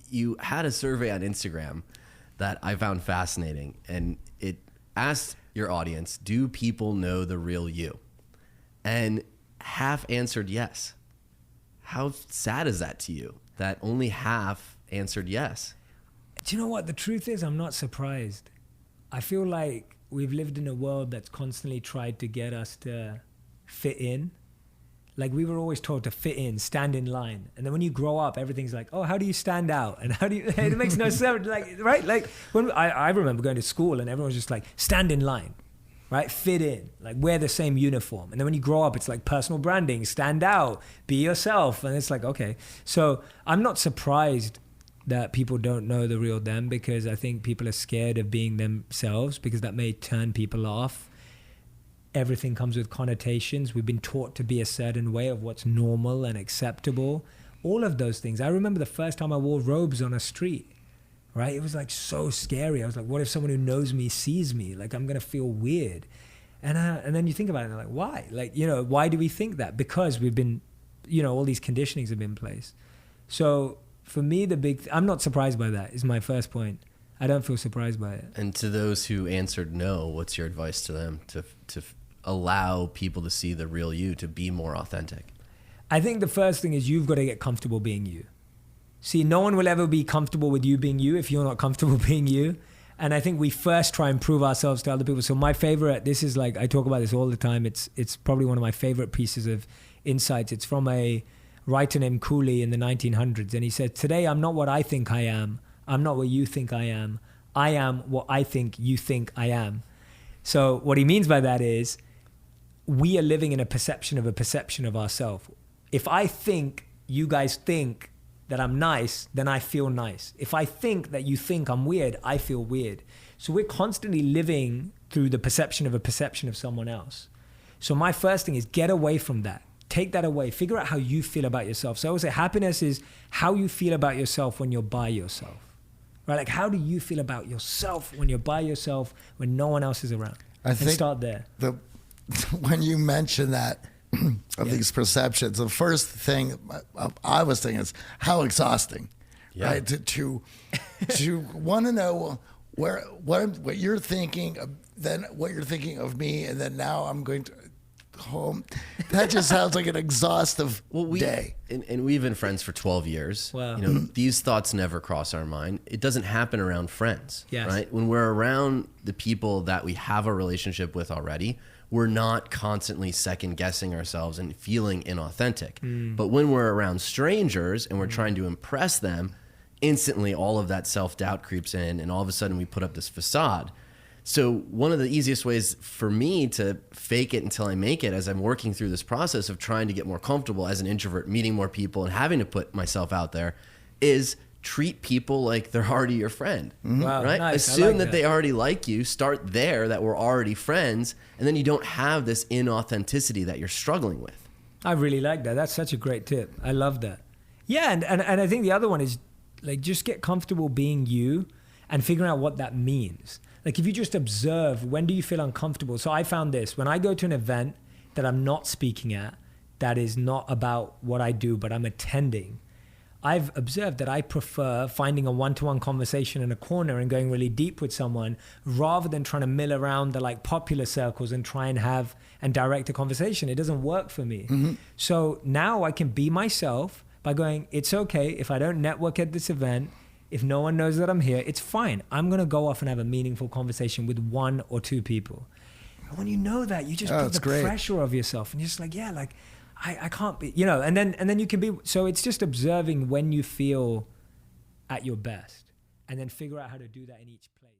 you had a survey on Instagram that I found fascinating, and it asked your audience, do people know the real you? And half answered yes. How sad is that to you, that only half answered yes? Do you know what? The truth is, I'm not surprised. I feel like we've lived in a world that's constantly tried to get us to fit in. Like we were always taught to fit in, stand in line. And then when you grow up, everything's like, oh, how do you stand out? And how do you, it makes no sense, like, right? Like when I remember going to school and everyone was just like, stand in line, right? Fit in, like wear the same uniform. And then when you grow up, it's like personal branding, stand out, be yourself. And it's like, okay. So I'm not surprised that people don't know the real them, because I think people are scared of being themselves because that may turn people off. Everything comes with connotations. We've been taught to be a certain way of what's normal and acceptable. All of those things. I remember the first time I wore robes on a street, right? It was like so scary. I was like, what if someone who knows me sees me? Like I'm going to feel weird. And then you think about it and like, why? Like, why do we think that? Because we've been, all these conditionings have been placed. So for me, I'm not surprised by that is my first point. I don't feel surprised by it. And to those who answered no, what's your advice to them to allow people to see the real you, to be more authentic? I think the first thing is you've got to get comfortable being you. See, no one will ever be comfortable with you being you if you're not comfortable being you. And I think we first try and prove ourselves to other people. So my favorite, this is like, I talk about this all the time. It's probably one of my favorite pieces of insights. It's from a writer named Cooley in the 1900s. And he said, today I'm not what I think I am. I'm not what you think I am. I am what I think you think I am. So what he means by that is we are living in a perception of ourselves. If I think you guys think that I'm nice, then I feel nice. If I think that you think I'm weird, I feel weird. So we're constantly living through the perception of someone else. So my first thing is get away from that. Take that away. Figure out how you feel about yourself. So I would say happiness is how you feel about yourself when you're by yourself. Right? Like how do you feel about yourself when you're by yourself, when no one else is around? I think start there. When you mention that of these perceptions, the first thing I was thinking is how exhausting, right? To want to know what you're thinking, then what you're thinking of me, and then now I'm going to home. That just sounds like an exhaustive day. And we've been friends for 12 years. Wow. These thoughts never cross our mind. It doesn't happen around friends, yes. Right? When we're around the people that we have a relationship with already, we're not constantly second guessing ourselves and feeling inauthentic. But when we're around strangers and we're trying to impress them, instantly all of that self-doubt creeps in, and all of a sudden we put up this facade. So one of the easiest ways for me to fake it until I make it, as I'm working through this process of trying to get more comfortable as an introvert, meeting more people and having to put myself out there, is treat people like they're already your friend. Wow, right? nice. Assume that they already like you. Start there, that we're already friends, and then you don't have this inauthenticity that you're struggling with. I really like that. That's such a great tip. I love that. Yeah, and I think the other one is like just get comfortable being you and figuring out what that means. Like if you just observe, when do you feel uncomfortable? So I found this, when I go to an event that I'm not speaking at, that is not about what I do, but I'm attending, I've observed that I prefer finding a one-to-one conversation in a corner and going really deep with someone rather than trying to mill around the like popular circles and try and have and direct a conversation. It doesn't work for me. So now I can be myself by going, it's okay if I don't network at this event. If no one knows that I'm here, it's fine. I'm going to go off and have a meaningful conversation with one or two people. And when you know that, you just put the pressure of yourself and you're just like, yeah, like I can't be, and then you can be, so it's just observing when you feel at your best and then figure out how to do that in each place.